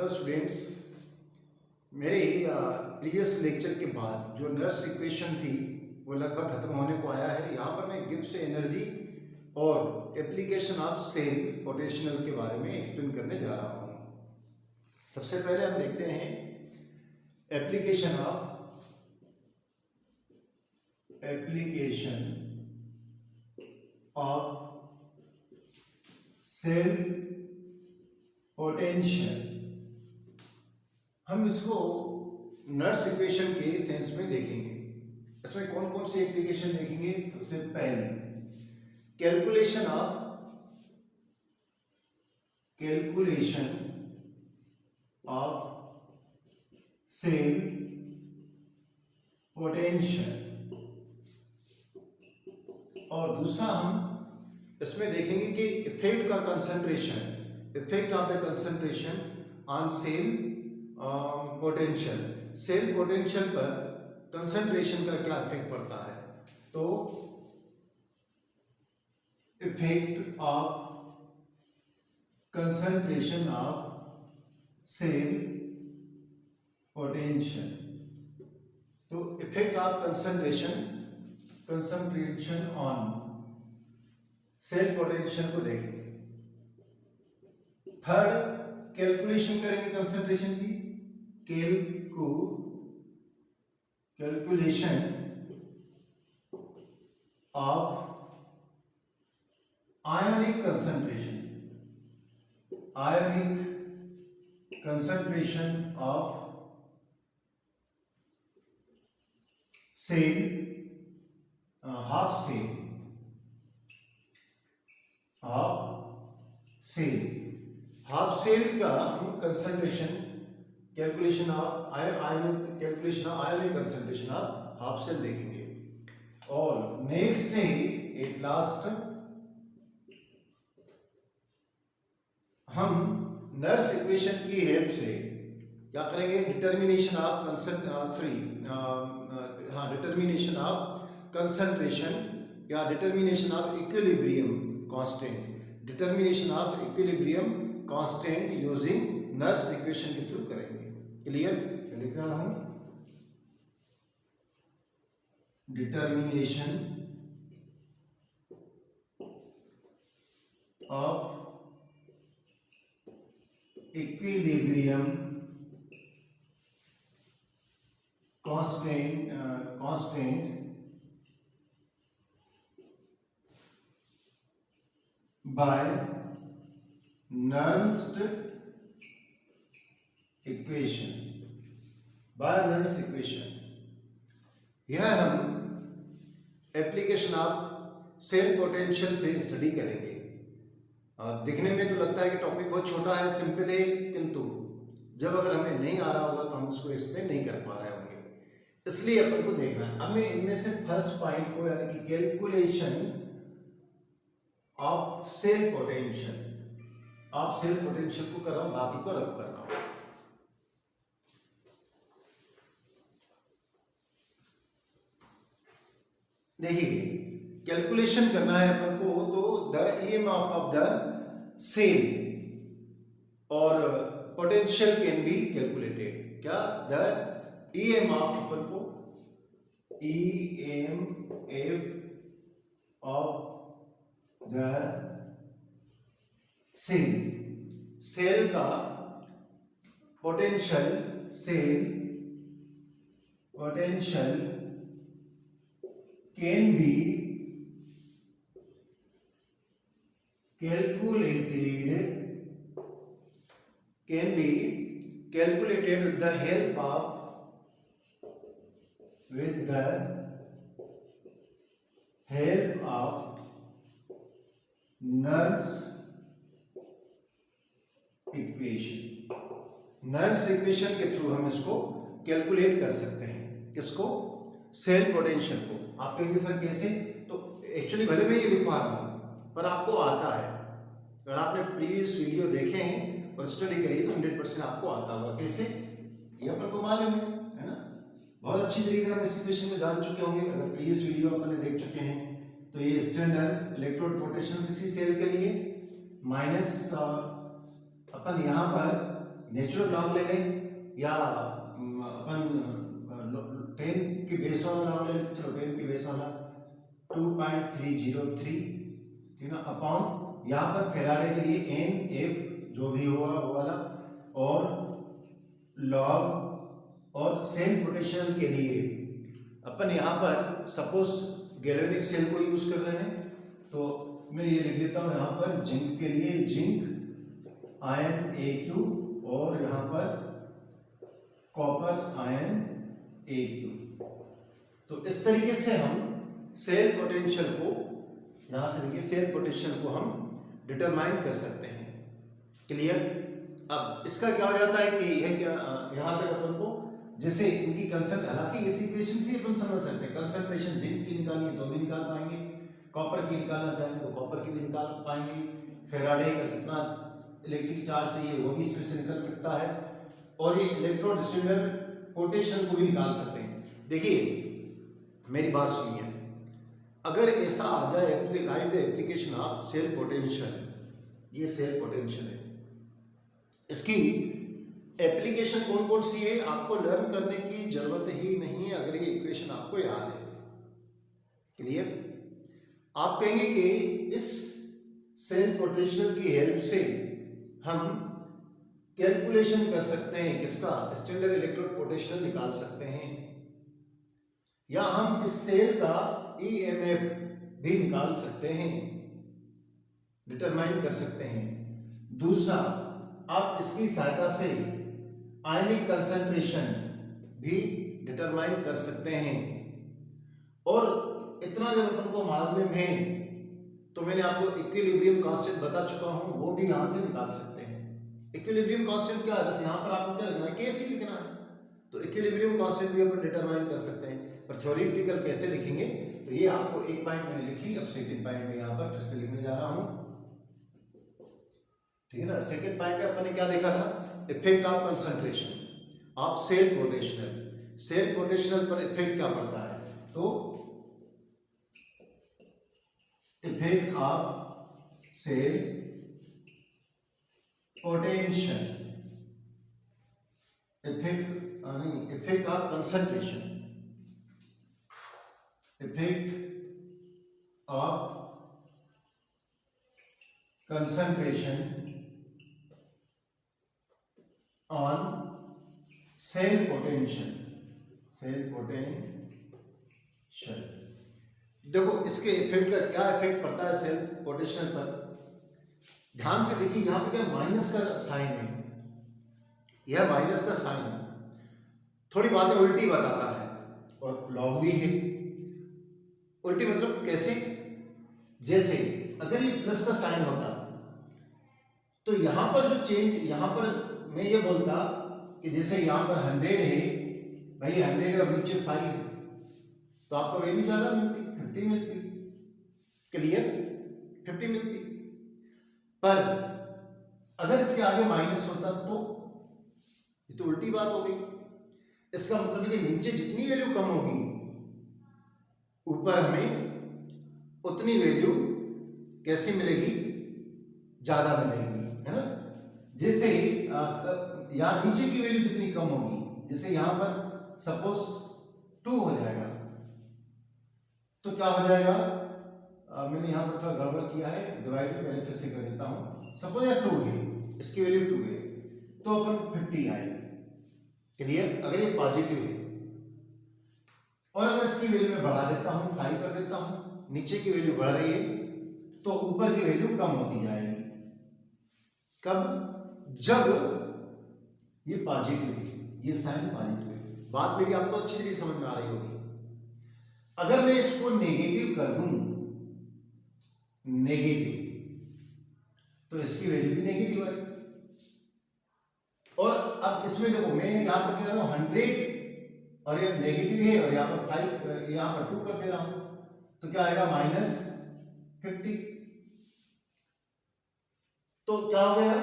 Students, मेरे previous lecture के बाद जो नर्स इक्वेशन थी वो लगभग खत्म होने को आया है। यहाँ पर मैं गिब्स एनर्जी और एप्लीकेशन ऑफ सेल पोटेंशियल के बारे में एक्सप्लेन करने जा रहा हूँ। सबसे पहले हम देखते हैं एप्लीकेशन ऑफ सेल पोटेंशियल। हम इसको नर्स इक्वेशन के सेंस में देखेंगे। इसमें कौन कौन सी एप्लीकेशन देखेंगे? सबसे पहले कैलकुलेशन ऑफ सेल पोटेंशियल, और दूसरा हम इसमें देखेंगे कि effect of the concentration on cell potential. Cell potential पर कंसंट्रेशन का क्या इफेक्ट पड़ता है। तो effect of concentration of cell potential, तो effect of concentration on cell potential को देखेंगे। थर्ड, कैलकुलेशन करेंगे कंसंट्रेशन की। Calculation of ionic concentration of cell half cell का हम concentration calculation of ionic concentration of half cell देखेंगे। और next है एट लास्ट हम नर्स इक्वेशन की हेल्प से क्या करेंगे? डिटर्मिनेशन ऑफ कंसंट्रेशन या determination of equilibrium constant using nurse equation के थ्रू करेंगे। क्लियर? लिख रहा हूं, determination of equilibrium constant by Nernst equation। यह हम एप्लीकेशन ऑफ सेल पोटेंशियल से स्टडी करेंगे। दिखने में तो लगता है कि टॉपिक बहुत छोटा है, सिंपल है, किंतु जब अगर हमें नहीं आ रहा होगा तो हम उसको एक्सप्लेन नहीं कर पा रहे होंगे, इसलिए अपन को देखना है। हमें इनमें से फर्स्ट पॉइंट को यानी कि कैलकुलेशन ऑफ सेल पोटेंशियल को कर रहा हूं, बाकी को रब कर रहा हूं। देखिए, कैलकुलेशन करना है अपन को, तो the EMF of the cell और पोटेंशियल कैन बी कैलकुलेटेड। क्या? द ईएमएफ अपन को ईएमएफ ऑफ द सेल का potential can be calculated with the help of Nernst equation के थ्रू हम इसको कैलकुलेट कर सकते हैं। किसको? सेल पोटेंशियल को। आप कहेंगे सर कैसे? तो एक्चुअली भले मैं ये लिखवा रहा हूं पर आपको आता है। अगर आपने प्रीवियस वीडियो देखे हैं और स्टडी करी तो 100% आपको आता होगा। कैसे? ये अपन को मालूम है ना, बहुत अच्छी तरीके हम इस इक्वेशन में जान चुके होंगे। अगर प्रीवियस वीडियो अपन देख चुके हैं तो ये स्टैंडर्ड इलेक्ट्रोड पोटेंशियल किसी सेल के लिए माइनस अपन यहाँ पर नेचुरल लॉग ले लें या अपन 10 की बेस वाला लॉग ले लेते, चलो 10 की बेस वाला 2.303, ठीक है ना, अपॉन यहाँ पर फेराडे के लिए एन एफ जो भी होगा वो वाला, और लॉग, और सेल पोटेंशियल के लिए अपन यहाँ पर सपोज गैल्वेनिक सेल को यूज कर रहे हैं, तो मैं ये लिख देता हूँ यहाँ पर जिंक के लिए जिंक आयन AQ, और यहाँ पर कॉपर आयन AQ। तो इस तरीके से हम सेल पोटेंशियल को, यहाँ से देखिए सेल पोटेंशियल को हम डिटरमाइन कर सकते हैं। क्लियर? अब इसका क्या हो जाता है कि यह क्या यहाँ तक अपन को जैसे इनकी कंसर्ट, हालांकि इस इक्वेशन से अपन समझ सकते हैं कंसंट्रेशन जिंक की निकालनी है तो भी निकाल पाएंगे, कॉपर की निकालना चाहेंगे तो कॉपर की भी निकाल पाएंगे, फेराडे का कितना इलेक्ट्रिक चार्ज चाहिए वो भी इसमें से निकल सकता है, और ये इलेक्ट्रोडिस्ट्रीब्यूटर पोटेंशियल को भी निकाल सकते हैं। देखिए मेरी बात सुनिए, अगर ऐसा आ जाए right the application of cell potential, ये सेल पोटेंशियल है, इसकी एप्लीकेशन कौन कौन सी है आपको लर्न करने की जरूरत ही नहीं है अगर ये इक्वेशन आपको याद है। क्लियर? आप कहेंगे कि इस सेल पोटेंशियल की हेल्प से हम कैलकुलेशन कर सकते हैं, किसका, स्टैंडर्ड इलेक्ट्रोड पोटेंशियल निकाल सकते हैं, या हम इस सेल का EMF भी निकाल सकते हैं, डिटरमाइन कर सकते हैं। दूसरा, आप इसकी सहायता से आयनिक कंसंट्रेशन भी डिटरमाइन कर सकते हैं। और इतना जब अपन को मालूम है तो मैंने आपको इक्विलिब्रियम कांस्टेंट बता चुका हूं, वो भी यहां से निकाल सकते हैं। इक्विलिब्रियम कांस्टेंट क्या है, बस यहां पर आपको क्या लिखना है, कैसे लिखना है, तो इक्विलिब्रियम कांस्टेंट भी अपन डिटरमाइन कर सकते हैं, पर थ्योरेटिकल कैसे लिखेंगे तो ये आपको एक पॉइंट मैंने लिखी, अब सेकंड पॉइंट में यहां पर फिर से लिखने जा रहा हूं, ठीक है ना। सेकंड पॉइंट में अपन ने क्या देखा था, effect of concentration of cell potential, cell potential पर इफेक्ट क्या पड़ता है, तो effect of cell potential, effect of concentration, effect of concentration on cell potential, cell potential. देखो इसके इफेक्ट का क्या इफेक्ट पड़ता है सेल पोटेंशियल पर, ध्यान से देखिए यहां पर क्या माइनस का साइन है, यह माइनस का साइन थोड़ी बातें उल्टी बताता है, और लॉग भी है। उल्टी मतलब कैसे, जैसे अगर ये प्लस का साइन होता तो यहां पर जो चेंज, यहां पर मैं ये बोलता कि जैसे यहां पर 100 है भाई, 100 और नीचे 5 है तो आपको वैल्यू ज्यादा मिलती, 50 मिलती। क्लियर? 50 मिलती। पर अगर इसके आगे माइनस होता तो ये तो उल्टी बात हो गई। इसका मतलब है कि नीचे जितनी वैल्यू कम होगी ऊपर हमें उतनी वैल्यू कैसी मिलेगी, ज्यादा मिलेगी, है ना। जैसे यहाँ नीचे की वैल्यू जितनी कम होगी, जैसे यहां पर सपोज 2 हो जाएगा तो क्या हो जाएगा, मैंने यहां पर थोड़ा गड़बड़ किया है, डिवाइड पहले फिर से कर देता हूं। सपोज यार 2 है, इसकी वैल्यू 2 है तो अपन 50 आएगा। क्लियर? अगर ये पॉजिटिव है, और अगर इसकी वैल्यू में बढ़ा देता हूं, 5 कर देता हूं, नीचे की वैल्यू बढ़ रही है तो ऊपर की वैल्यू कम होती जाएगी। कब? जब ये पॉजिटिव है, ये साइन पॉजिटिव है। बात मेरी आपको अच्छी तरीके समझ में आ रही होगी। अगर मैं इसको नेगेटिव कर दूं, नेगेटिव, तो इसकी वैल्यू भी नेगेटिव है। और अब इसमें देखो मैं यहां पर कह रहा हूं 100 और ये नेगेटिव है, और यहां पर 5, यहां पर 2 कर दे रहा हूं तो क्या आएगा, -50। तो क्या हो गया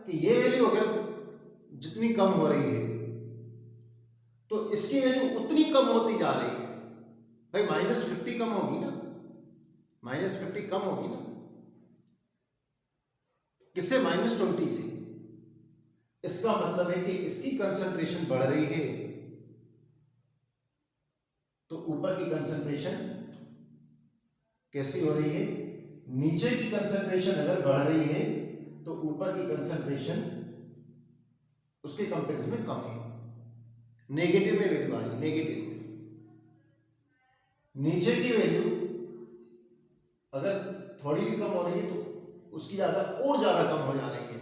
कि ये वैल्यू अगर जितनी कम हो रही है तो इसकी वैल्यू उतनी कम होती जा रही है। भाई -50 कम होगी ना, -50 कम होगी ना, किससे, -20 से। इसका मतलब है कि इसकी कंसंट्रेशन बढ़ रही है, तो ऊपर की कंसंट्रेशन कैसी हो रही है? नीचे की कंसंट्रेशन अगर बढ़ रही है तो ऊपर की कंसंट्रेशन उसके कंपेरिजन में कम है। नेगेटिव में वैल्यू आई, नेगेटिव में नीचे की वैल्यू अगर थोड़ी भी कम हो रही है तो उसकी ज्यादा और ज्यादा कम हो जा रही है।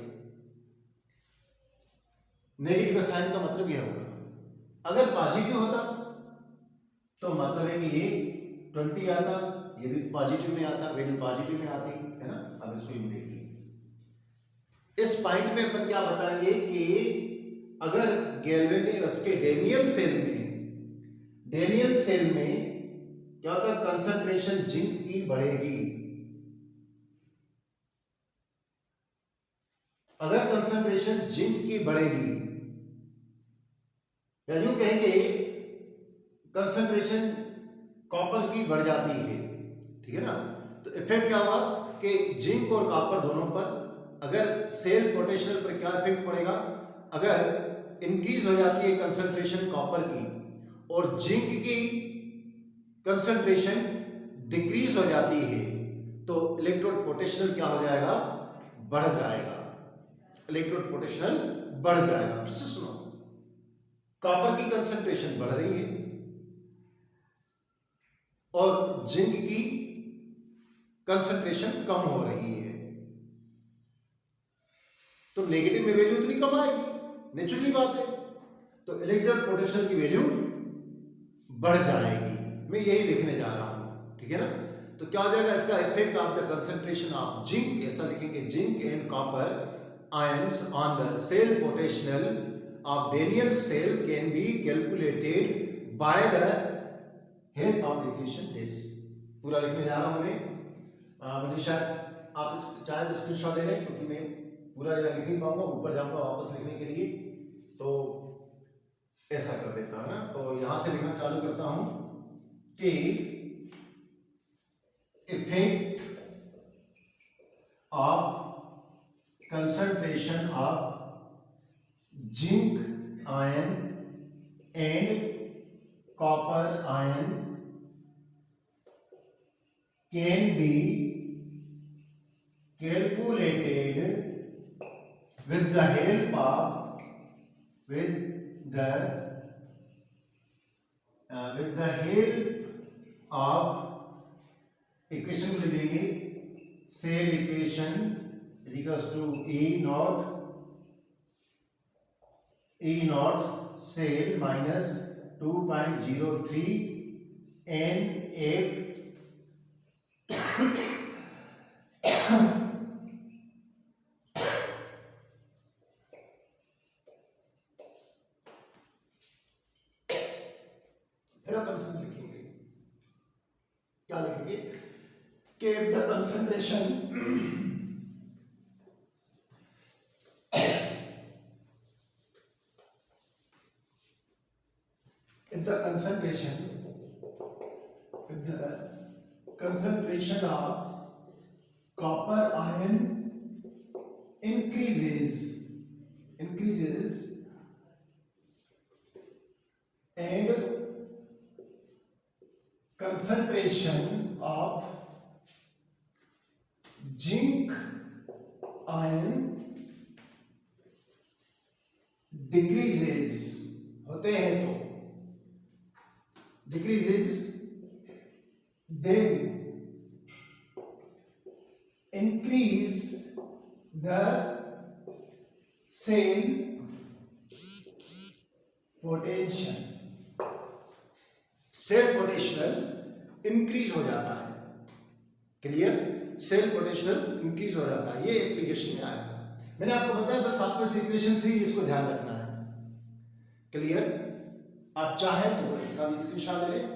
नेगेटिव का साइन का मतलब यह होगा। अगर पॉजिटिव होता तो मतलब है कि ये 20 आता, ये भी पॉजिटिव में आता, वैल्यू पॉजिटिव में आती है ना। अब इसको यूं देखिए, इस पॉइंट में अपन क्या बताएंगे कि अगर गैल्वेनिक के डेनियल सेल में क्या होता है, कंसंट्रेशन जिंक की बढ़ेगी। अगर कंसंट्रेशन जिंक की बढ़ेगी या यूं कहेंगे कंसंट्रेशन कॉपर की बढ़ जाती है, ठीक है ना, तो इफेक्ट क्या हुआ कि जिंक और कॉपर दोनों पर अगर सेल पोटेंशियल पर क्या इफेक्ट पड़ेगा? अगर इंक्रीज हो जाती है कंसंट्रेशन कॉपर की और जिंक की कंसंट्रेशन डिक्रीज हो जाती है तो इलेक्ट्रोड पोटेंशियल क्या हो जाएगा? बढ़ जाएगा। इलेक्ट्रोड पोटेंशियल बढ़ जाएगा। फिर से सुनो, कॉपर की कंसंट्रेशन बढ़ रही है और जिंक की कंसंट्रेशन कम हो रही है, तो नेगेटिव में वैल्यू उतनी कम आएगी, नेचुरली बात है। तो इलेक्ट्रोड पोटेंशियल की वैल्यू बढ़ जाएगी। मैं यही लिखने जा रहा हूं, ठीक है ना। तो क्या हो जाएगा इसका effect of the concentration of zinc, ऐसा लिखेंगे, zinc and copper ions on the cell potential of Daniell cell can be calculated by the help of equation this. पूरा लिखने जा रहा हूं मैं। मुझे शायद आप इस चाहे तो स्क्रीनशॉट ले लें, क्योंकि मैं पूरा लिख नहीं पाऊंगा, ऊपर जाऊंगा वापस लिखने के लिए, तो ऐसा कर देता है ना। तो यहां से लिखना चालू करता हूं कि effect of concentration of zinc ion and copper ion can be calculated with the help of with the help of equation को लिख देंगे, cell equation equals to E nought cell minus 2.03 NF लिखेंगे, क्या लिखेंगे कि the concentration of copper ion increases and concentration of zinc ion decreases होते हैं तो decreases, then increase the cell potential, cell potential increase हो जाता है। क्लियर? सेल पोटेंशियल इंक्रीज हो जाता है, ये एप्लीकेशन में आएगा। मैंने आपको बताया, बस आपको इस इक्वेशन से ही इसको ध्यान रखना है। क्लियर? आप चाहे तो इसका भी स्क्रीनशॉट ले लें,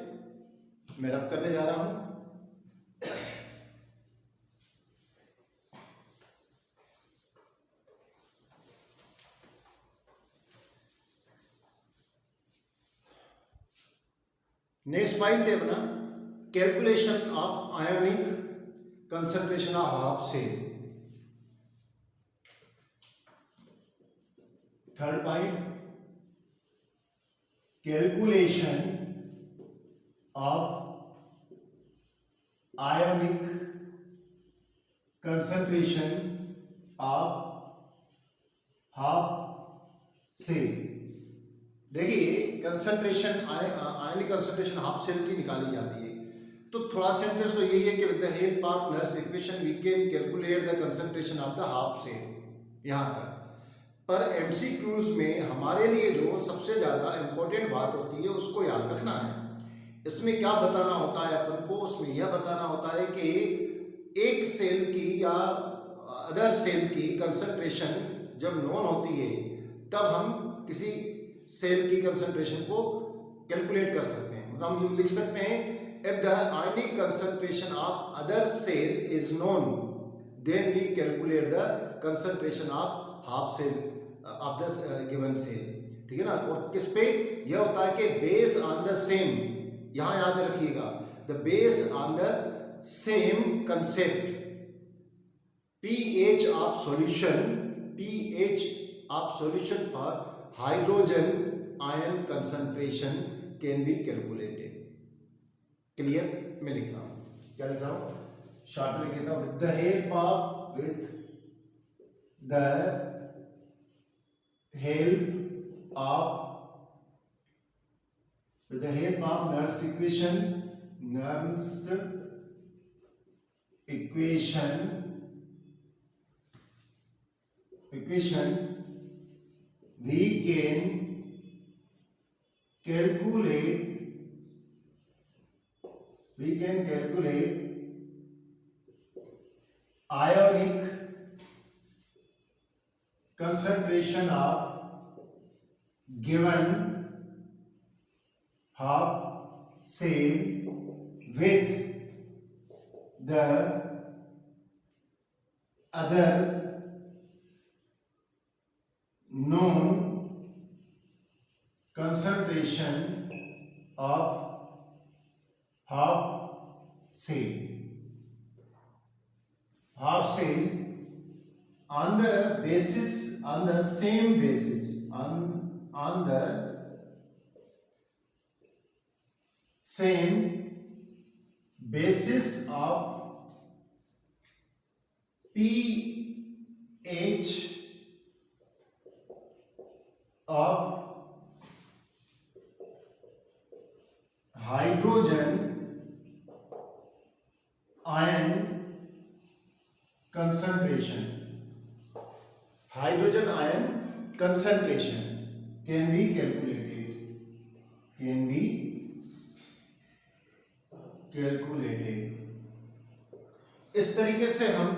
मैं रब करने जा रहा हूं। नेक्स्ट पॉइंट है अपना calculation of ionic concentration of cell. Third point, calculation of ionic concentration of half cell. देखिए concentration ionic concentration half cell की निकाली जाती है, तो थोड़ा सेंटेंस तो यही है कि with the help of Nernst equation we can calculate the concentration of the half cell, यहाँ तक। पर एमसीक्यूज में हमारे लिए जो सबसे ज़्यादा इम्पोर्टेंट बात होती है उसको याद रखना है। इसमें क्या बताना होता है अपन को, उसमें यह बताना होता है कि एक सेल की या अदर सेल की कंसंट्रेशन जब नॉन होती है तब हम किसी सेल की कंसंट्रेशन को कैलकुलेट कर सकते हैं। मतलब हम लिख सकते हैं if the ionic concentration of other cell is known then we calculate the concentration of half cell of the given cell, ठीक है ना। और किस पे यह होता है कि बेस ऑन द सेम, यहाँ याद रखिएगा, the base on the same concept pH of solution for hydrogen ion concentration can be calculated। Clear? मैं लिख रहा हूं, क्या लिख रहा हूं, शॉर्ट में लिख देता हूं, with the help of Nernst equation we can calculate ionic concentration of given half cell with the other known concentration of half cell on the same basis of pH of hydrogen ion concentration can be calculated इस तरीके से हम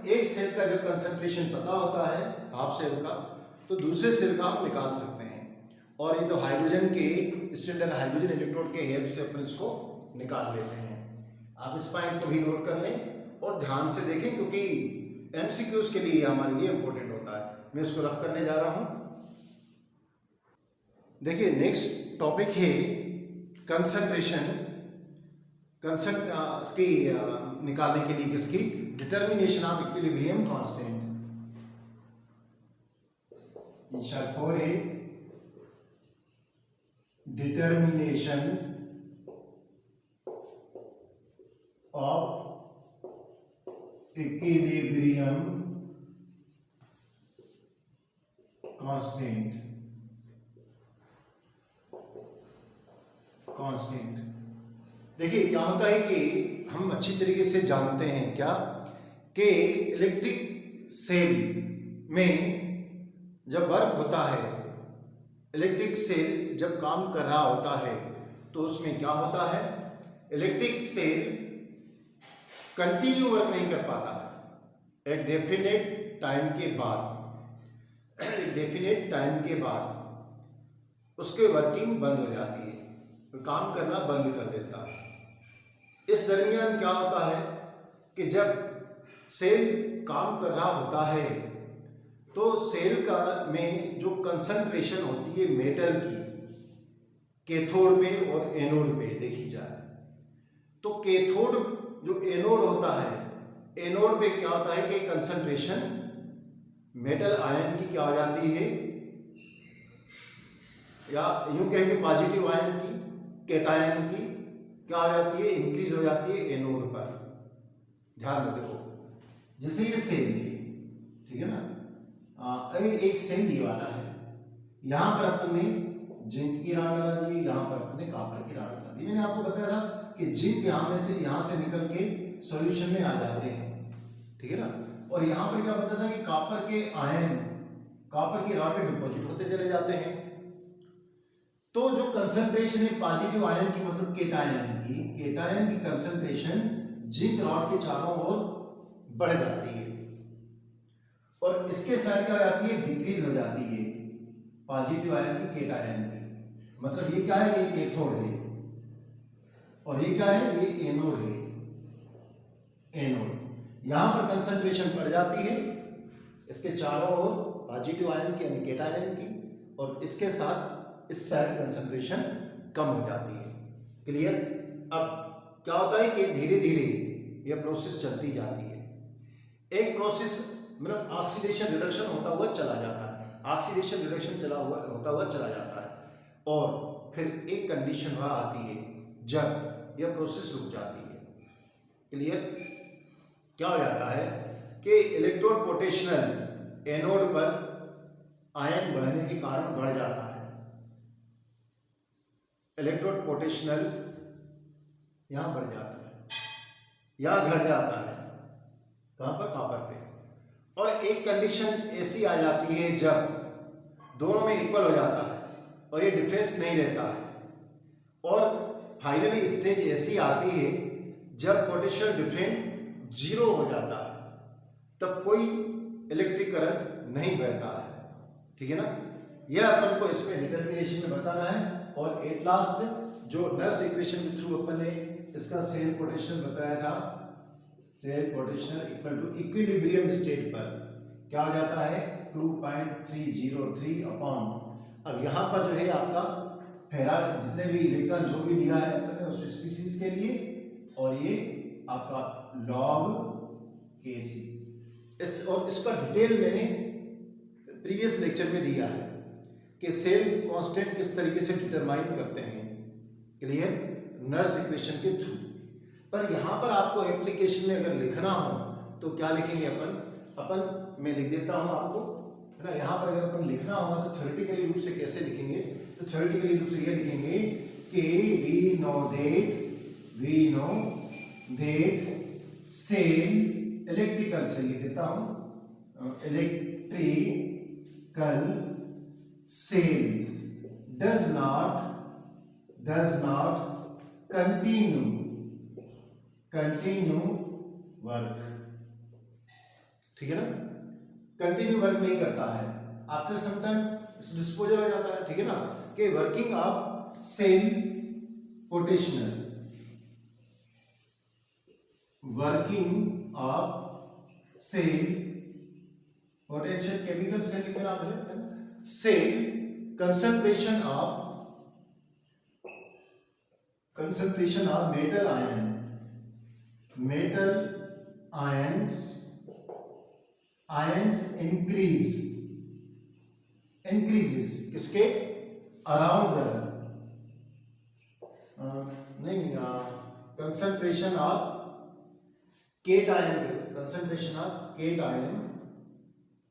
एक cell का जब concentration पता होता है हाफ सेल का, तो दूसरे सेल का हम निकाल सकते हैं। और ये तो हाइड्रोजन के स्टैंडर्ड हाइड्रोजन इलेक्ट्रोड के हेल्प से अपन इसको निकाल लेते हैं। आप इस पॉइंट को भी नोट कर लें और ध्यान से देखें, क्योंकि एमसीक्यूज के लिए हमारे लिए इंपॉर्टेंट होता है। मैं इसको रख करने जा रहा हूं। देखिए नेक्स्ट टॉपिक है कंसंट्रेशन की निकालने के लिए किसकी, determination of equilibrium constant. for a determination of equilibrium constant। देखिए क्या होता है कि हम अच्छी तरीके से जानते हैं क्या कि इलेक्ट्रिक सेल में जब वर्क होता है, इलेक्ट्रिक सेल जब काम कर रहा होता है तो उसमें क्या होता है, इलेक्ट्रिक सेल कंटिन्यू वर्क नहीं कर पाता है। एक डेफिनेट टाइम के बाद उसके वर्किंग बंद हो जाती है, काम करना बंद कर देता है। इस दरमियान क्या होता है कि जब सेल काम कर रहा होता है तो सेल में जो कंसंट्रेशन होती है मेटल की, कैथोड पे और एनोड पे देखी जाए तो कैथोड जो एनोड होता है एनोड पे क्या होता है कि कंसंट्रेशन मेटल आयन की क्या हो जाती है, या यूं कहेंगे पॉजिटिव आयन की, कैटायन की क्या हो जाती है, इंक्रीज हो जाती है एनोड पर। ध्यान रखो, देखो जैसे ये सेल है, ठीक है ना, एक सेल ये वाला है, यहां पर अपन ने जिंक की राड लगा दी, यहां पर अपन ने कॉपर की राड लगा दी। मैंने आपको बताया था कि जिंक यहां से निकल के सॉल्यूशन में आ जाते हैं, ठीक है ना, और यहां पर क्या बताया था कि कॉपर के आयन कॉपर की राड में डिपॉजिट होते चले जाते हैं। तो जो कंसंट्रेशन है पॉजिटिव आयन की, मतलब केटायन की कंसंट्रेशन जिंक रॉड के चारों ओर बढ़ जाती है, और इसके साथ क्या हो जाती है, डिक्रीज हो जाती है पॉजिटिव आयन की, केटायन की। मतलब ये क्या है, ये कैथोड है, और ये क्या है, ये एनोड है। एनोड यहां पर कंसंट्रेशन बढ़ जाती है, इसके चारों ओर पॉजिटिव आयन की यानी केटायन की, और इसके साथ इस साइड कंसंट्रेशन कम हो जाती है। क्लियर। अब क्या होता है कि धीरे धीरे यह प्रोसेस चलती जाती है। एक प्रोसेस मतलब ऑक्सीडेशन रिडक्शन होता हुआ चला जाता है, ऑक्सीडेशन रिडक्शन होता हुआ चला जाता है, और फिर एक कंडीशन वह आती है जब यह प्रोसेस रुक जाती है। क्लियर। क्या हो जाता है कि इलेक्ट्रोड पोटेंशियल एनोड पर आयन बढ़ने के कारण बढ़ जाता है, इलेक्ट्रोड पोटेंशियल यहां बढ़ जाता है, यहां घट जाता है, कहां पर, कॉपर पे। और एक कंडीशन ऐसी आ जाती है जब दोनों में इक्वल हो जाता है और ये डिफरेंस नहीं रहता है, और फाइनली स्टेज ऐसी आती है जब पोटेंशियल डिफरेंस जीरो हो जाता है, तब कोई इलेक्ट्रिक करंट नहीं बहता है, ठीक है ना। यह अपन को इसमें डिटर्मिनेशन में बताना है, और एट लास्ट जो नर्स इक्वेशन के थ्रू अपन ने इसका सेल पोटेंशियल बताया था, cell potential equal to equilibrium state पर क्या हो जाता है, 2.303 अपॉन, अब यहाँ पर जो है आपका फेराड जितने भी इलेक्ट्रॉन जो भी लिया है अपने उस स्पीसीज के लिए, और ये आपका लॉग केसी। और इसका डिटेल मैंने प्रीवियस लेक्चर में दिया है कि सेल कांस्टेंट किस तरीके से डिटरमाइन करते हैं। क्लियर। नर्स इक्वेशन के थ्रू। पर यहाँ पर आपको एप्लीकेशन में अगर लिखना हो तो क्या लिखेंगे अपन मैं लिख देता हूँ आपको, है ना। यहाँ पर अगर अपन लिखना होगा तो थ्योरेटिकली रूप से कैसे लिखेंगे, तो थ्योरेटिकली रूप से ये लिखेंगे कि we know that cell, electrical से लिख देता हूँ, electrical cell does not continue work, ठीक है ना। कंटिन्यू वर्क नहीं करता है, आफ्टर सम टाइम डिस्पोजल हो जाता है, ठीक है ना। कि working of cell potential, working of cell potential, chemical cell लिखकर आप लिखते हैं, cell concentration of metal ions increases किसके, अराउंड नहीं, concentration of cation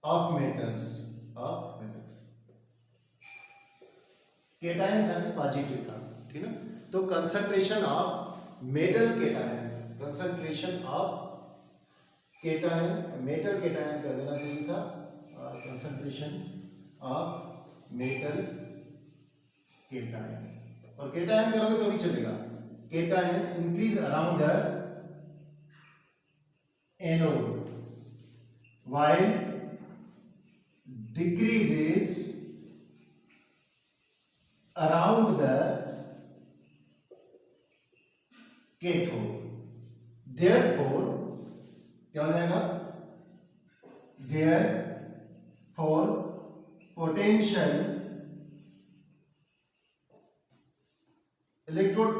of metals, cations यानी पॉजिटिव का, ठीक है। तो concentration of metal cation, metal cation कर देना चाहिए था, कंसंट्रेशन ऑफ मेटल केटायन, और केटायन करोगे तो भी चलेगा, cation increase around the anode while decreases around the cathode. Therefore क्या हो जाएगा, therefore potential electrode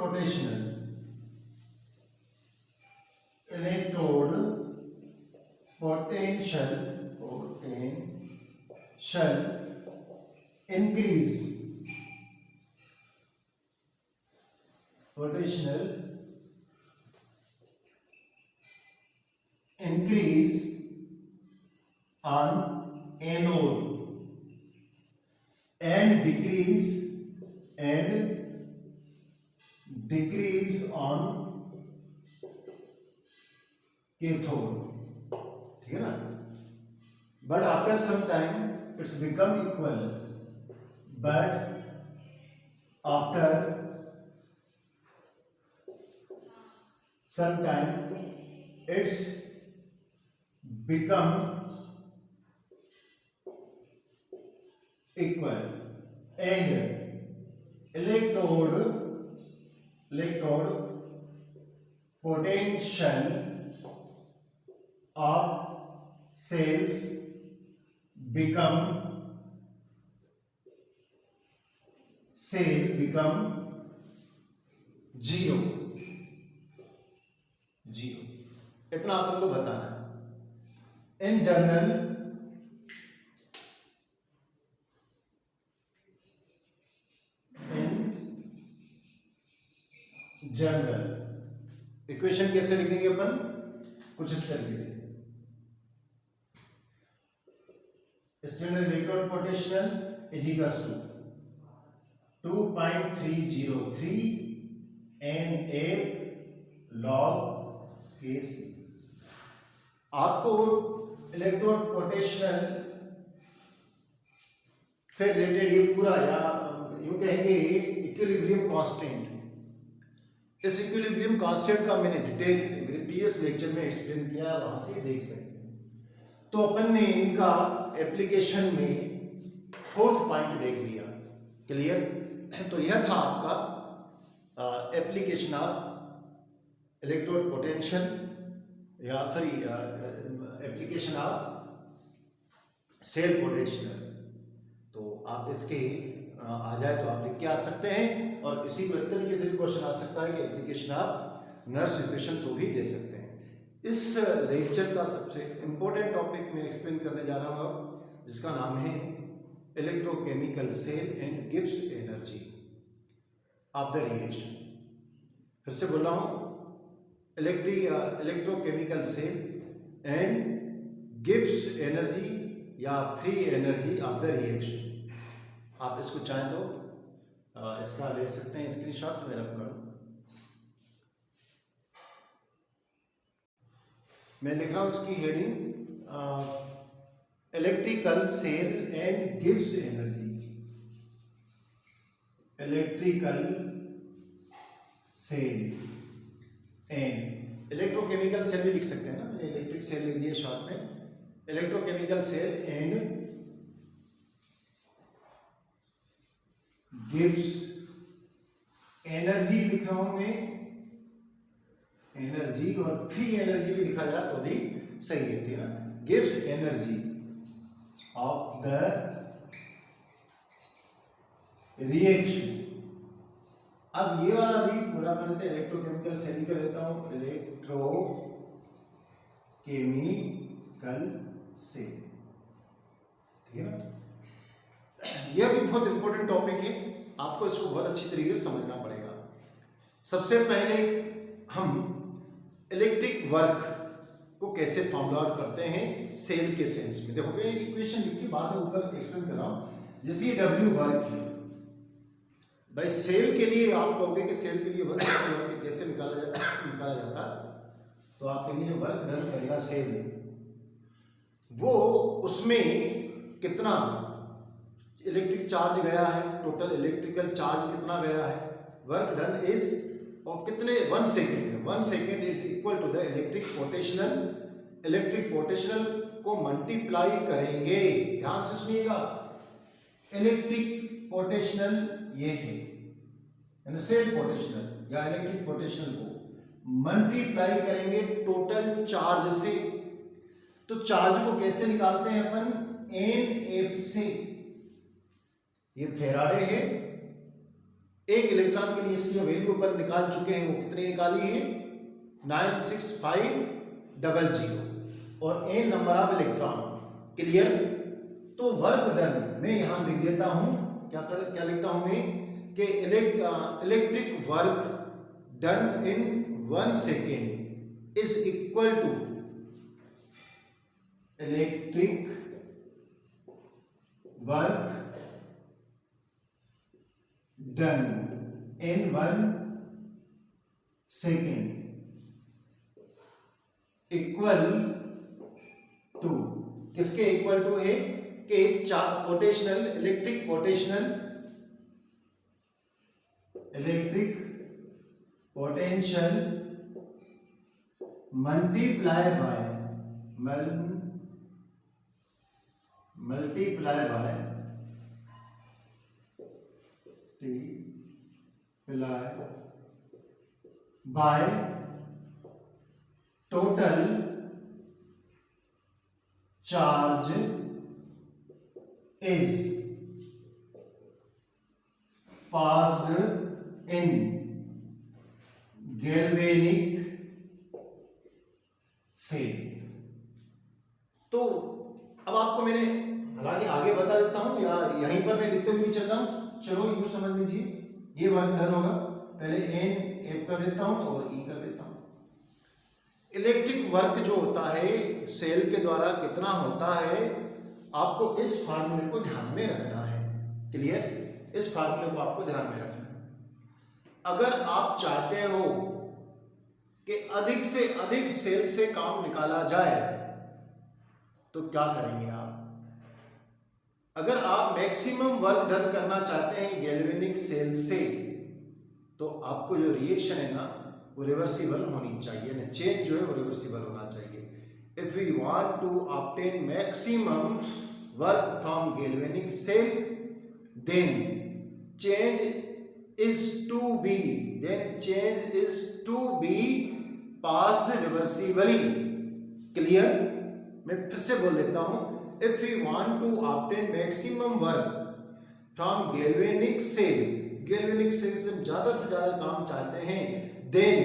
potential increase, potential increase on anode and decrease on cathode, ठीक है ना। But after some time it's become equal, but after some time it's become equal, and electrode potential of cells become zero। इतना अपन को बताना है। In general equation कैसे लिख देंगे अपन, कुछ इस तरीके से। Standard electron potential is equals to 2.303 NF log Kc। आपको इलेक्ट्रॉन पोटेंशियल से रिलेटेड ये पूरा, या यूं कहेंगे इक्विलिब्रियम कांस्टेंट, इस इक्विलिब्रियम कांस्टेंट का मैंने डिटेल प्रीवियस लेक्चर में एक्सप्लेन किया है, वहां से देख सकते हैं। तो अपन ने इनका एप्लीकेशन में 4th पॉइंट देख लिया, क्लियर। तो यह था आपका एप्लीकेशन ऑफ इलेक्ट्रोड पोटेंशियल, या sorry application of cell potential. तो आप इसके आ जाए तो आप लिख के आ सकते हैं, और इसी को इस तरीके से भी क्वेश्चन आ सकता है कि एप्लीकेशन ऑफ नर्स इक्वेशन तो भी दे सकते हैं। इस लेक्चर का सबसे इम्पोर्टेंट टॉपिक मैं एक्सप्लेन करने जा रहा हूँ, जिसका नाम है electrochemical cell and Gibbs energy of the reaction. फिर से बोल रहा हूँ, electrochemical cell and Gibbs energy या free energy of the reaction. आप इसको चाहें तो इसका ले सकते हैं स्क्रीनशॉट, तो मैं रब करूँ। मैं लिख रहा हूँ इसकी हेडिंग इलेक्ट्रिकल सेल एंड गिव्स energy. Electrical cell and electrochemical cell भी लिख सकते हैं ना, मैंने इलेक्ट्रिक सेल लिख दिया शॉर्ट में। इलेक्ट्रोकेमिकल सेल एंड गिव्स एनर्जी लिख रहा हूं मैं, एनर्जी, और फ्री एनर्जी भी लिखा जाए तो भी सही है, ठीक है ना। Gives energy of the reaction. अब ये वाला भी पूरा कर देते हैं, इलेक्ट्रोकेमिकल सेल कर देता हूं, इलेक्ट्रोकेमिकल सेल, ठीक है ना। यह भी बहुत इंपॉर्टेंट टॉपिक है, आपको इसको बहुत अच्छी तरीके से समझना पड़ेगा। सबसे पहले हम इलेक्ट्रिक वर्क को कैसे फाउंड आउट करते हैं सेल के सेंस में। देखो मैं एक इक्वेशन लिख के बाद में ऊपर एक्सप्लेन कर रहा हूं। जैसे ये W वर्क है भाई, सेल के लिए आप कहोगे कि सेल के लिए वर्क कैसे निकाला जाता है, तो आप कहेंगे जो वर्क डन करेगा सेल, वो उसमें कितना इलेक्ट्रिक चार्ज गया है, टोटल इलेक्ट्रिकल चार्ज कितना गया है, वर्क डन इज, और कितने 1 सेकेंड है, 1 second is equal to the electric potential. Electric potential को मल्टीप्लाई करेंगे, ध्यान से सुनिएगा, इलेक्ट्रिक पोटेंशियल ये है, सेल पोटेंशियल या इलेक्ट्रिक पोटेंशियल को मल्टीप्लाई करेंगे टोटल चार्ज से। तो चार्ज को कैसे निकालते हैं अपन, NF से। ये फेराडे है, एक इलेक्ट्रॉन के लिए इसकी वैल्यू अपन निकाल चुके हैं, वो कितनी निकाली है 96500। और n number of electron. Clear? तो वर्क डन मैं यहां लिख देता हूं, क्या लिखता हूं मैं कि electric work done in 1 second is equal to electric work done in 1 second equal to, किसके इक्वल टू है कि potential electric potential multiply by total charge is passed in galvanic cell। तो अब आपको मैंने हालांकि आगे बता देता हूं या यहीं पर मैं लिखते हुए भी चल रहा हूं, चलो यूं समझ लीजिए ये वर्क डन होगा, पहले एन एफ कर देता हूं और ई कर देता हूं। इलेक्ट्रिक वर्क जो होता है सेल के द्वारा कितना होता है, आपको इस फार्मूले को ध्यान में रखना है। क्लियर? इस फार्मूले को आपको ध्यान में रखना है। अगर आप चाहते हो कि अधिक से अधिक सेल से काम निकाला जाए तो क्या करेंगे आप? अगर आप मैक्सिमम वर्क डन करना चाहते हैं गैल्वेनिक सेल से, तो आपको जो रिएक्शन है ना वो रिवर्सिबल होनी चाहिए ना, चेंज जो है वो रिवर्सिबल होना चाहिए। If we want to obtain maximum work from galvanic cell, then change is to be passed reversibly। Clear? मैं फिर से बोल देता हूं, if we want to obtain maximum work from galvanic cell से हम ज्यादा से ज्यादा काम चाहते हैं, then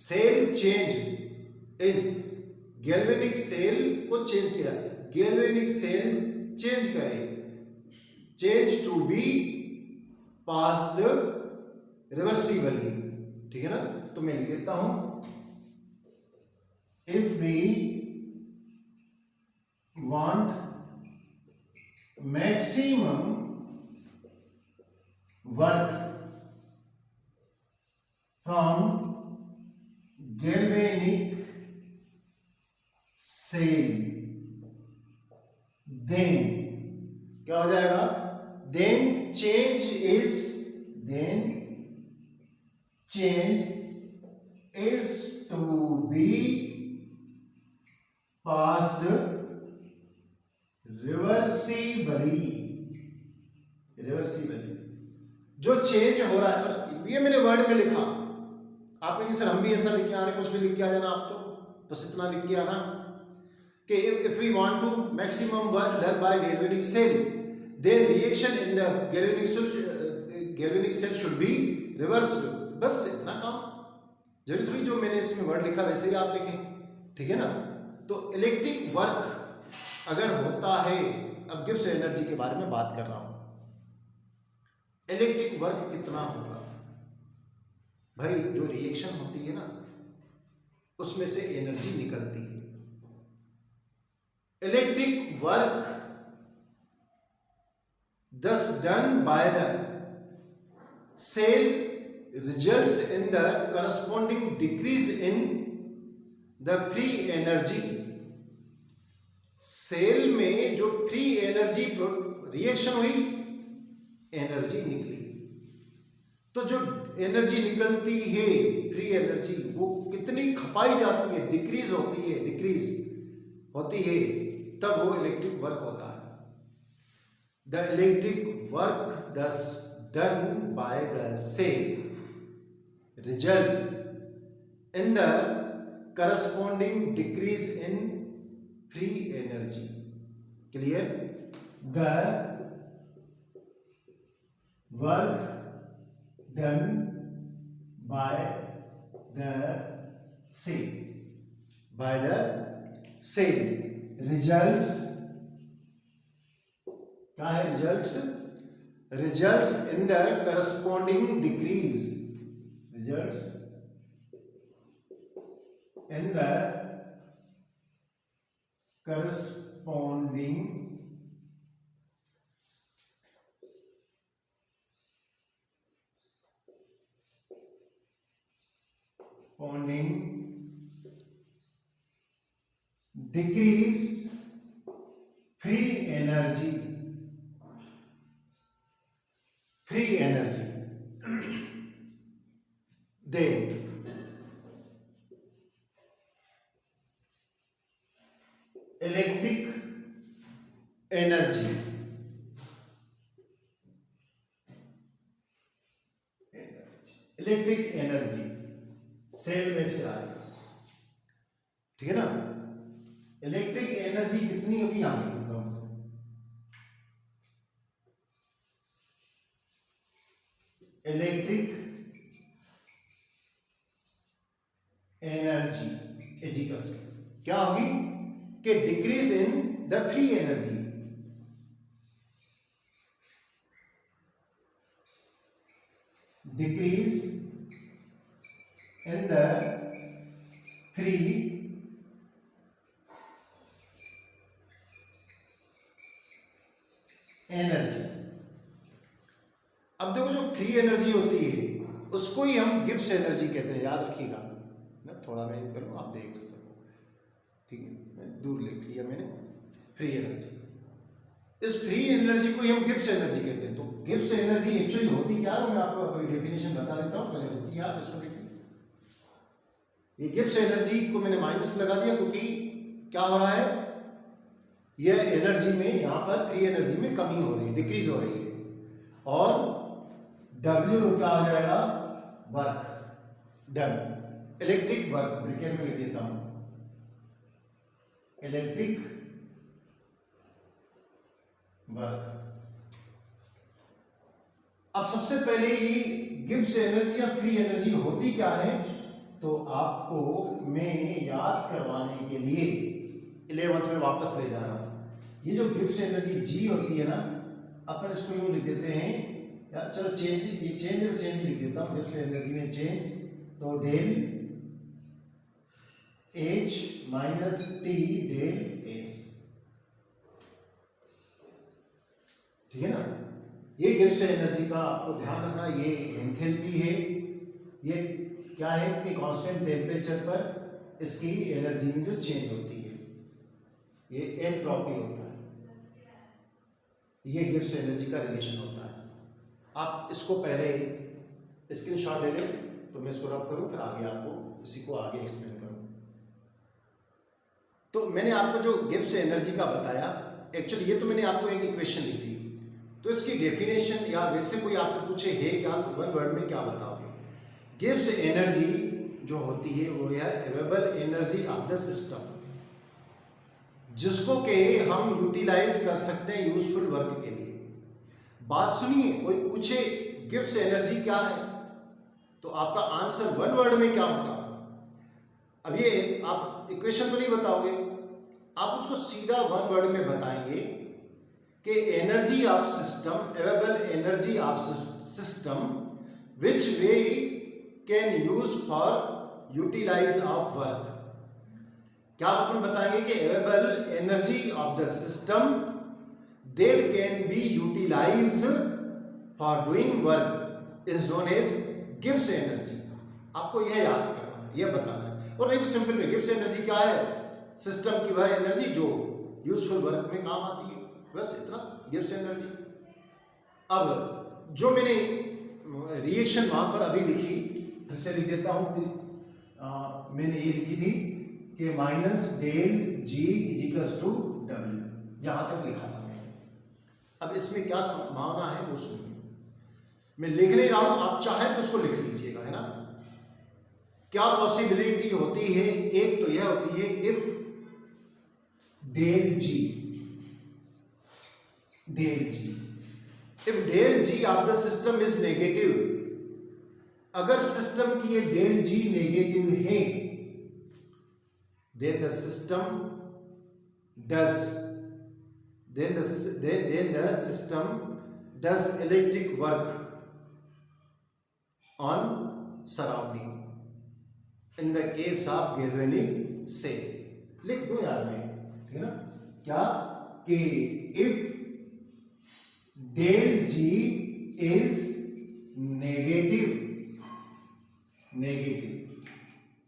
cell change is galvanic cell को चेंज किया, गैल्वेनिक सेल चेंज करे, change to be passed reversibly. ठीक है ना? तो मैं लिख देता हूं, if we want maximum work from galvanic cell, then क्या हो जाएगा? Then change is to be passed reversibly. जो चेंज हो रहा है, और ये मैंने वर्ड में लिखा, आप कहेंगे सर हम भी ऐसा लिख के आ रहे, कुछ भी लिख के आ जाना, आप तो बस इतना लिख के आना कि if we want to maximum work done by galvanic cell, then reaction in the galvanic cell should be reversed। बस इतना काम, जरूरी थोड़ी जो मैंने इसमें वर्ड लिखा वैसे ही आप लिखें। ठीक है ना? तो इलेक्ट्रिक वर्क अगर होता है, अब गिब्स एनर्जी के बारे में बात कर रहा हूं, इलेक्ट्रिक वर्क कितना होगा भाई? जो रिएक्शन होती है ना उसमें से एनर्जी निकलती है। Electric work thus done by the cell results in the corresponding decrease in the free energy। Cell में जो फ्री एनर्जी रिएक्शन हुई, एनर्जी निकली, तो जो एनर्जी निकलती है फ्री एनर्जी वो कितनी खपाई जाती है, डिक्रीज होती है, तब वो इलेक्ट्रिक वर्क होता है। The electric work thus done by the cell result in the corresponding decrease in free energy। Clear? The work done by the cell cell results, क्या है results? Results in the corresponding decrease, results in the corresponding decrease free energy, then electric energy, cell में से आएगा, ठीक है ना। Electric energy कितनी होगी यहां लिखूंगा, इलेक्ट्रिक एनर्जी इजिकल्स क्या होगी कि decrease in the free energy, decrease in the free energy. अब देखो जो फ्री एनर्जी होती है उसको ही हम गिब्स एनर्जी कहते हैं, याद रखिएगा ना। थोड़ा मैं कर लूँ, आप देख सको, ठीक है, मैं दूर लिख लिया मैंने, फ्री एनर्जी। इस फ्री एनर्जी को ही हम गिब्स एनर्जी कहते हैं। तो गिब्स एनर्जी एक्चुअली होती क्या है, मैं आपको कोई डेफिनेशन बता देता हूँ, पहले होती है, इसको देखिए। ये गिब्स एनर्जी को मैंने माइनस लगा दिया क्योंकि क्या हो रहा है, यह एनर्जी में यहां पर फ्री एनर्जी में कमी हो रही है, डिक्रीज हो रही है। और W क्या हो जाएगा, work done, electric work, bracket में लिख देता हूं, इलेक्ट्रिक वर्क। अब सबसे पहले ये गिब्स एनर्जी या फ्री एनर्जी होती क्या है, तो आपको मैं याद करवाने के लिए 11th में वापस ले जा रहा हूं। ये जो गिब्स एनर्जी जी होती है ना, अपन इसको यूं लिख देते हैं, या चलो चेंज, ये चेंज लिख देता हूं, गिब्स एनर्जी में चेंज, तो del H minus T del S, ठीक है ना। ये गिब्स एनर्जी का आपको ध्यान रखना, ये एंथैल्पी है, ये क्या है कि कांस्टेंट टेम्परेचर पर इसकी एनर्जी में जो चेंज होती है ये एंट्रोपी होता है, ये गिब्स एनर्जी का रिलेशन होता है। आप इसको पहले स्क्रीनशॉट ले लें, तो मैं इसको रब करूं, फिर आगे आपको इसी को आगे एक्सप्लेन करूं। तो मैंने आपको जो गिब्स एनर्जी का बताया, एक्चुअली ये तो मैंने आपको एक इक्वेशन ली थी, तो इसकी डेफिनेशन या वैसे कोई आपसे पूछे है क्या, तो वन वर्ड में क्या बताओगे। गिब्स एनर्जी जो होती है वो है available energy of the system, जिसको के हम यूटिलाइज कर सकते हैं यूजफुल वर्क के लिए। बात सुनिए, कोई पूछे गिब्स एनर्जी क्या है, तो आपका आंसर वन वर्ड में क्या होगा। अब ये आप इक्वेशन तो नहीं बताओगे, आप उसको सीधा वन वर्ड में बताएंगे कि energy of system, available energy of system which we can use for utilize of work. क्या अपन बताएंगे कि available energy of the system that can be utilized for doing work is known as Gibbs energy. आपको यह याद करना है, यह बताना है, और नहीं तो सिंपल में गिब्स एनर्जी क्या है, सिस्टम की वह एनर्जी जो यूजफुल वर्क में काम आती है, बस इतना गिब्स एनर्जी। अब जो मैंने रिएक्शन वहां पर अभी लिखी, फिर से लिख देता हूं, मैंने ये लिखी थी कि minus del G equals to W, यहां तक लिखा था मैंने। अब इसमें क्या संभावना है वो सुनिए, मैं लिख नहीं रहा हूं, आप चाहे तो उसको लिख लीजिएगा, है ना। क्या पॉसिबिलिटी होती है, एक तो यह होती है if del G if del G of the system is negative, अगर सिस्टम की ये डेल जी नेगेटिव है, then the system does then the system does electric work on surrounding in the case of galvanic cell. लिख दो यार मैं, ठीक है ना, क्या कि if del G is negative,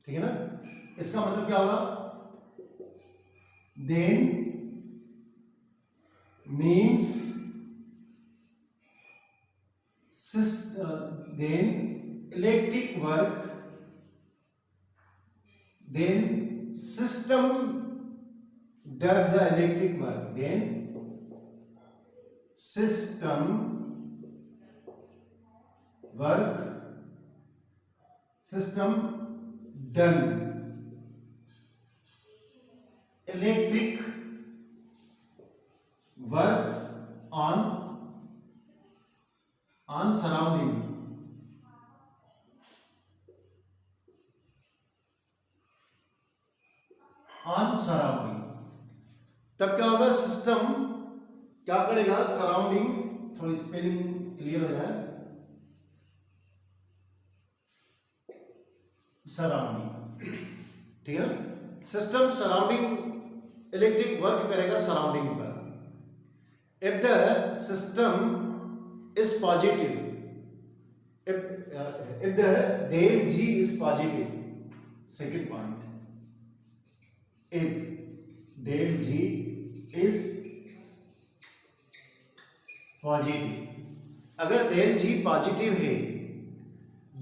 ठीक है ना, इसका मतलब क्या होगा, then means then electric work, then system does the electric work, then system work, system done, electric work on surrounding, तब क्या होगा, सिस्टम क्या करेगा, सराउंडिंग, थोड़ी स्पेलिंग क्लियर हो जाए, सराउंडिंग, ठीक है ना, सिस्टम सराउंडिंग इलेक्ट्रिक वर्क करेगा सराउंडिंग पर। If the system is positive, if the del G is positive, second point, if del G is positive, अगर del G पॉजिटिव है,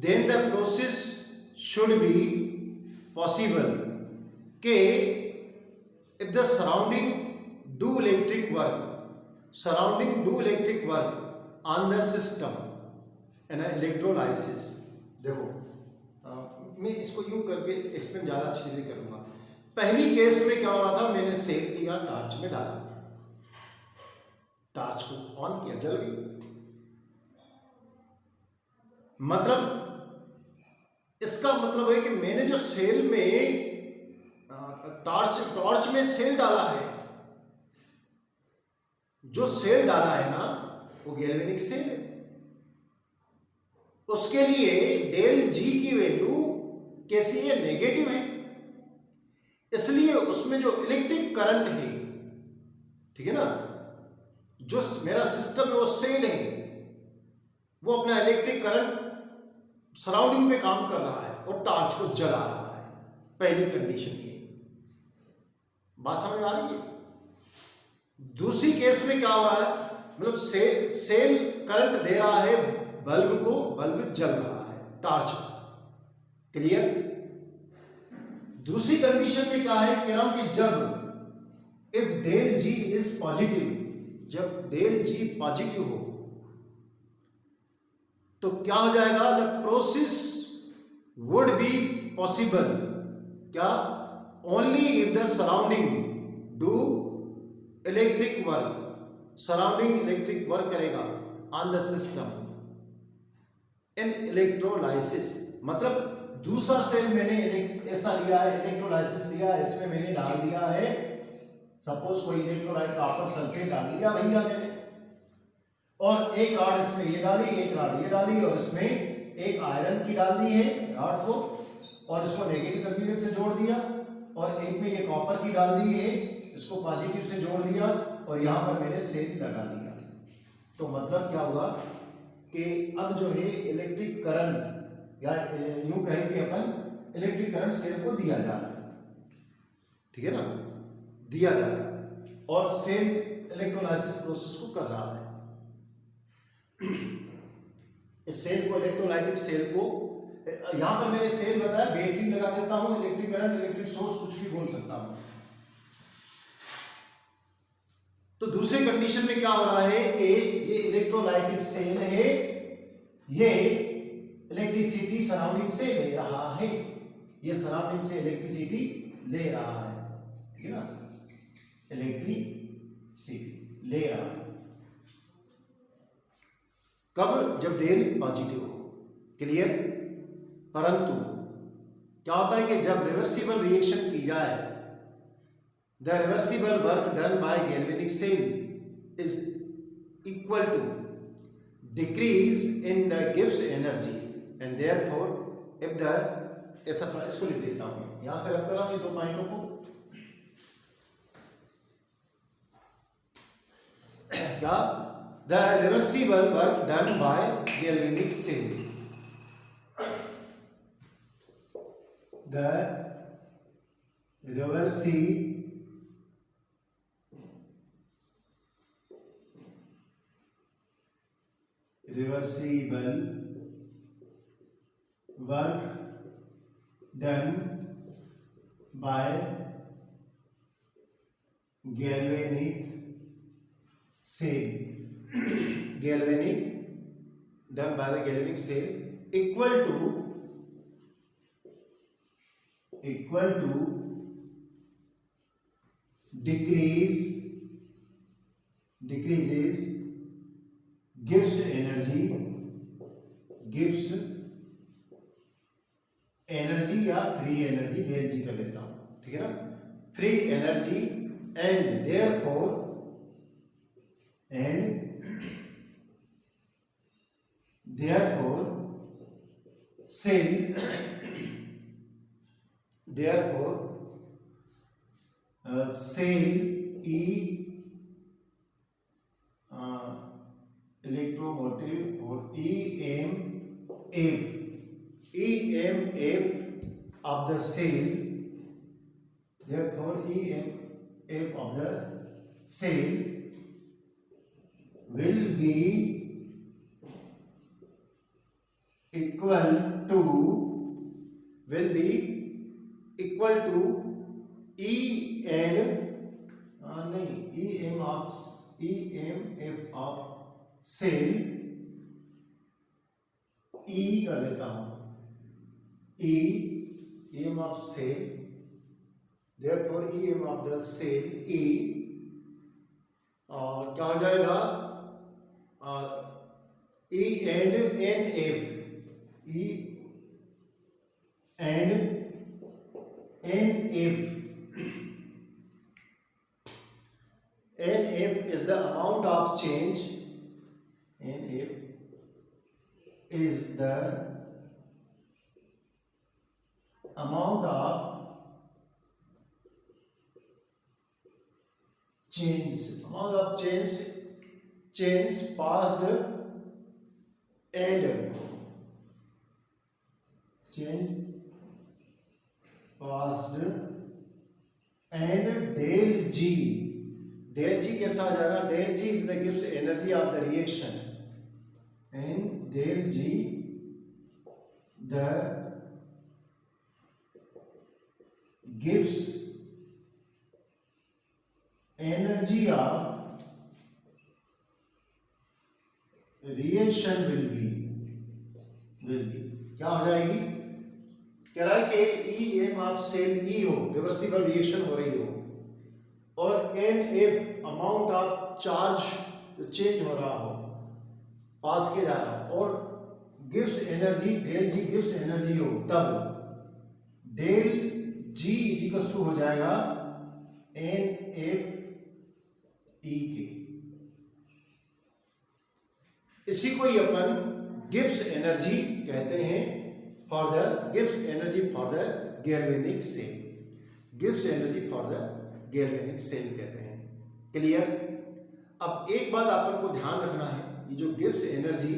then the process should be possible के if the surrounding do electric work on the system in electrolysis। देखो मैं इसको यूं करके explain ज़्यादा अच्छी तरीके करूंगा। पहली केस में क्या हो रहा था, मैंने सेल लिया, टार्च में डाला, टार्च को ऑन किया, जल गई, मतलब इसका मतलब है कि मैंने जो सेल में टॉर्च में सेल डाला है, जो सेल डाला है ना वो गैल्वेनिक सेल है, उसके लिए डेल जी की वैल्यू कैसी है, नेगेटिव है, इसलिए उसमें जो इलेक्ट्रिक करंट है, ठीक है ना, जो मेरा सिस्टम है वो सेल है, वो अपना इलेक्ट्रिक करंट सराउंडिंग पे काम कर रहा है और टॉर्च को जला रहा है। पहली कंडीशन ये, बात समझ में आ रही है। दूसरी केस में क्या हो रहा है, मतलब सेल करंट दे रहा है बल्ब को, बल्ब जल रहा है टॉर्च का, क्लियर। दूसरी कंडीशन में क्या है, कह रहा हूं कि जब if del G is positive, जब डेल जी पॉजिटिव हो तो क्या हो जाएगा, the process would be possible, क्या, only if the surrounding do electric work, surrounding electric work करेगा on the system in electrolysis. मतलब दूसरा सेल मैंने ऐसा लिया है, इलेक्ट्रोलाइसिस लिया, इसमें मैंने डाल दिया है, सपोज कोई इलेक्ट्रोलाइट कॉपर सल्फेट डाल दिया भैया मैंने, और एक रॉड इसमें ये डाली, एक रॉड ये डाली, और इसमें एक आयरन की डाल दी है रॉड को, और इसको नेगेटिव टर्मिनल से जोड़ दिया, और एक में ये कॉपर की डाल दी है, इसको पॉजिटिव से जोड़ दिया, और यहां पर मैंने सेल लगा दिया। तो मतलब क्या हुआ कि अब जो है इलेक्ट्रिक करंट, या यूं कहें कि अपन इलेक्ट्रिक करंट सेल को दिया जा रहा है, ठीक है ना, दिया जा रहा है, और सेल इलेक्ट्रोलाइसिस प्रोसेस को कर रहा है। इस सेल को, इलेक्ट्रोलाइटिक सेल को, यहां पर मैंने सेल बताया, बैटरी लगा देता हूं, इलेक्ट्रिक करंट, इलेक्ट्रिक सोर्स, कुछ भी बोल सकता हूं। तो दूसरी कंडीशन में क्या हो रहा है कि ये इलेक्ट्रोलाइटिक सेल है, ये इलेक्ट्रिसिटी सराउंडिंग से ले रहा है, ये सराउंडिंग से इलेक्ट्रिसिटी ले रहा है, ठीक है ना, इलेक्ट्रिसिटी ले रहा है। कब, जब डेल पॉजिटिव हो, क्लियर। परंतु क्या होता है कि जब रिवर्सिबल रिएक्शन की जाए the reversible work done by galvanic cell is equal to decrease in the Gibbs energy and therefore if the, ऐसा थोड़ा इसको लिख देता हूं, यहां से रखता रहा ये दो पॉइंटों को। क्या? The reversible work done by galvanic cell, the reversible work done by galvanic cell, galvanic done by the galvanic cell equal to decreases Gibbs energy या फ्री एनर्जी, डेल जी कर लेता हूं, ठीक है ना, free energy and therefore cell E electromotive or EMF of the cell, therefore EMF of the cell will be equal to E and EMF of cell, E कर देता हूं, EMF of cell, therefore EMF of the cell E क्या हो जाएगा, E and NF, E and NF is the amount of change, NF is the amount of change passed and del G कैसा आ जाएगा, del G is the Gibbs energy of the reaction and del G the Gibbs energy of reaction will be क्या हो जाएगी, कह रहा है कि EM of cell E हो, रिवर्सिबल रिएक्शन हो रही हो, और NF अमाउंट ऑफ चार्ज जो चेंज हो रहा हो, पास किया जा रहा हो, और गिब्स एनर्जी डेल जी गिब्स एनर्जी हो, तब डेल जी इक्वल्स टू हो जाएगा NF E के। इसी को ही अपन गिब्स एनर्जी कहते हैं for the Gibbs energy for the galvanic cell, Gibbs energy for the galvanic cell कहते हैं। क्लियर? अब एक बात अपन को ध्यान रखना है, ये जो गिब्स एनर्जी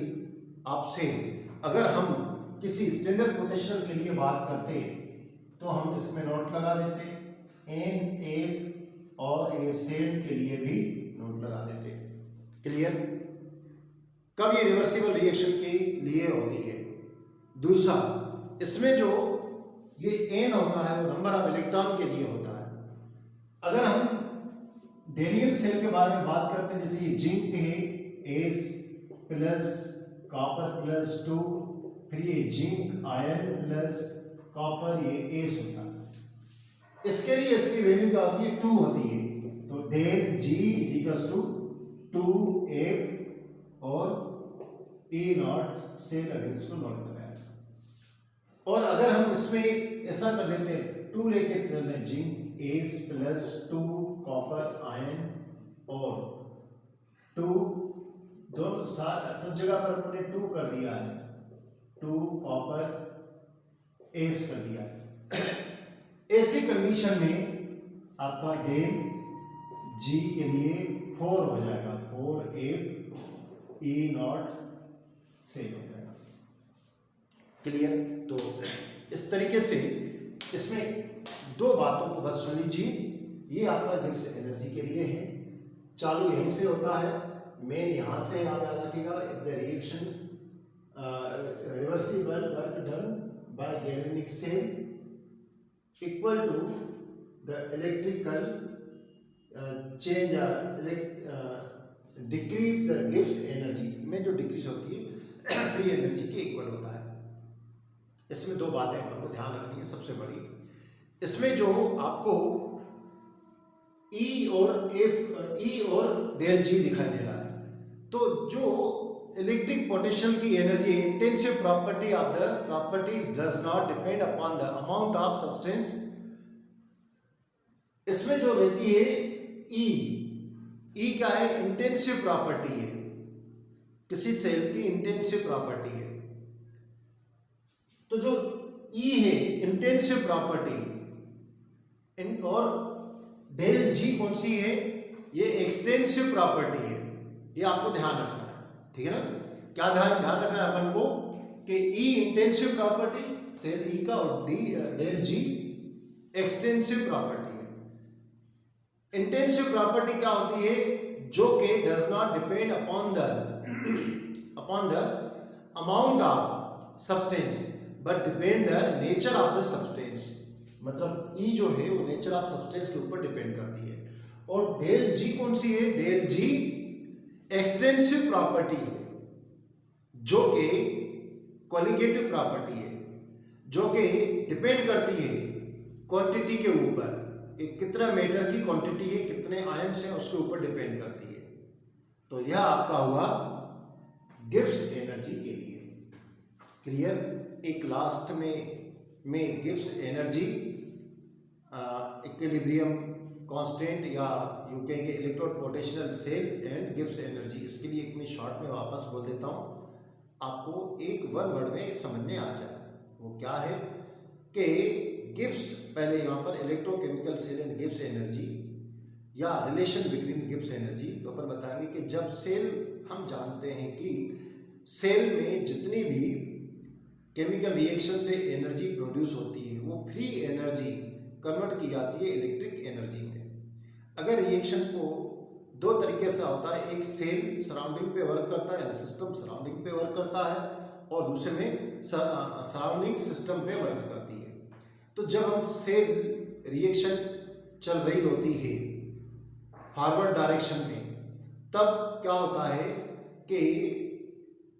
ऑफ सेल, अगर हम किसी स्टैंडर्ड पोटेंशियल के लिए बात करते तो हम इसमें नोट लगा देते NF, और ये सेल के लिए भी नोट लगा देते। क्लियर? कब ये रिवर्सिबल रिएक्शन के लिए होती है। दूसरा, इसमें जो ये N होता है वो नंबर ऑफ इलेक्ट्रॉन के लिए होता है। अगर हम डेनियल सेल के बारे में बात करते हैं, जैसे ये जिंक है S प्लस कॉपर प्लस 2, फिर ये जिंक आयरन प्लस कॉपर, ये S होता है। इसके लिए इसकी वैल्यू क्या होती है, 2 होती है। तो del G equals to 2F और E नॉट सेल, अगर इसको नोट कराया। और अगर हम इसमें ऐसा कर लेते हैं, 2 लेके चल रहे हैं zinc S plus 2 copper ion और 2 दोनों सब जगह पर अपने 2 कर दिया है, 2 कॉपर एस कर दिया है। ऐसी कंडीशन में आपका डेल जी के लिए 4 हो जाएगा, 4 8 ई नॉट सेव हो जाएगा। क्लियर? तो इस तरीके से इसमें दो बातों को बस सुन लीजिए। ये आपका गिब्स एनर्जी के लिए है, चालू यहीं से होता है, मेन यहाँ से आप याद रखिएगा। If the reaction reversible work done by galvanic cell equal to the electrical change decrease the Gibbs energy में जो डिक्रीज होती है फ्री एनर्जी के इक्वल होता है। इसमें दो बातें अपन को ध्यान रखनी है। सबसे बड़ी इसमें जो आपको ई और डेल जी दिखाई दे रहा है, तो जो इलेक्ट्रिक पोटेंशियल की energy intensive property of the properties does not depend upon the amount of substance. इसमें जो रहती है ई क्या है? इंटेंसिव प्रॉपर्टी है, किसी सेल की इंटेंसिव प्रॉपर्टी है। तो जो ई है इंटेंसिव प्रॉपर्टी, और डेल जी कौन सी है? ये एक्सटेंसिव प्रॉपर्टी है। ये आपको ध्यान रखना है, ठीक है ना? क्या ध्यान रखना है अपन को कि ई इंटेंसिव प्रॉपर्टी सेल ई का और डेल जी एक्सटेंसिव प्रॉपर्टी है। इंटेंसिव प्रॉपर्टी क्या होती है? जो कि does not depend upon the amount of substance but depend the nature of the substance. मतलब ई जो है वो नेचर ऑफ सब्सटेंस के ऊपर डिपेंड करती है। और डेल जी कौन सी है? डेल जी एक्सटेंसिव प्रॉपर्टी है, जो कि क्वालिटेटिव प्रॉपर्टी है, जो कि डिपेंड करती है क्वांटिटी के ऊपर, कि कितना मैटर की क्वांटिटी है, कितने आयन्स हैं, उसके ऊपर डिपेंड करती है। तो यह आपका हुआ गिब्स एनर्जी के लिए। क्लियर? एक लास्ट में गिब्स एनर्जी इक्विलिब्रियम कांस्टेंट, या यूं कहेंगे electrode potential cell and Gibbs energy. इसके लिए एक मैं शॉर्ट में वापस बोल देता हूँ, आपको एक वन वर्ड में समझ में आ जाए। वो क्या है कि गिब्स, पहले यहाँ पर electrochemical cell and Gibbs energy या रिलेशन बिटवीन गिब्स एनर्जी के ऊपर बताएंगे कि जब सेल, हम जानते हैं कि सेल में जितनी भी केमिकल रिएक्शन से एनर्जी प्रोड्यूस होती है वो फ्री एनर्जी कन्वर्ट की जाती है इलेक्ट्रिक एनर्जी में। अगर रिएक्शन को दो तरीके से होता है, एक सेल सराउंडिंग पे वर्क करता है, सिस्टम सराउंडिंग पे वर्क करता है, और दूसरे में सराउंडिंग सिस्टम पे वर्क करती है। तो जब हम सेल रिएक्शन चल रही होती है फॉरवर्ड डायरेक्शन में, तब क्या होता है कि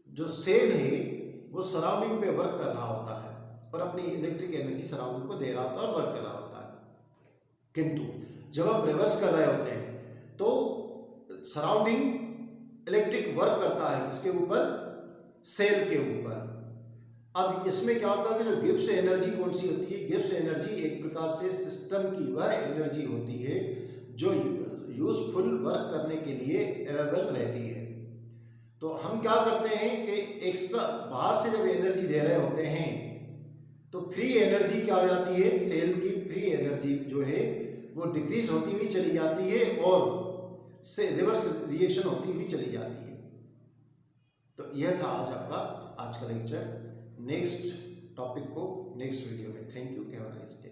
जो सेल है वो सराउंडिंग पे वर्क कर रहा होता है और अपनी इलेक्ट्रिक एनर्जी सराउंडिंग को दे रहा होता है और वर्क कर रहा होता है। किंतु जब आप रिवर्स कर रहे होते हैं तो सराउंडिंग इलेक्ट्रिक वर्क करता है किसके ऊपर? सेल के ऊपर। अब इसमें क्या होता है कि जो गिब्स एनर्जी कौन सी होती है? गिब्स एनर्जी एक प्रकार से सिस्टम की वह एनर्जी होती है जो यूजफुल वर्क करने के लिए अवेलेबल रहती है। तो हम क्या करते हैं कि एक्स्ट्रा बाहर से जब एनर्जी दे रहे होते हैं तो फ्री एनर्जी क्या हो जाती है? सेल की फ्री एनर्जी जो है वो डिक्रीज होती हुई चली जाती है और से रिवर्स रिएक्शन होती हुई चली जाती है। तो यह था आज का लेक्चर। नेक्स्ट टॉपिक को नेक्स्ट वीडियो में। Thank you, have a nice day.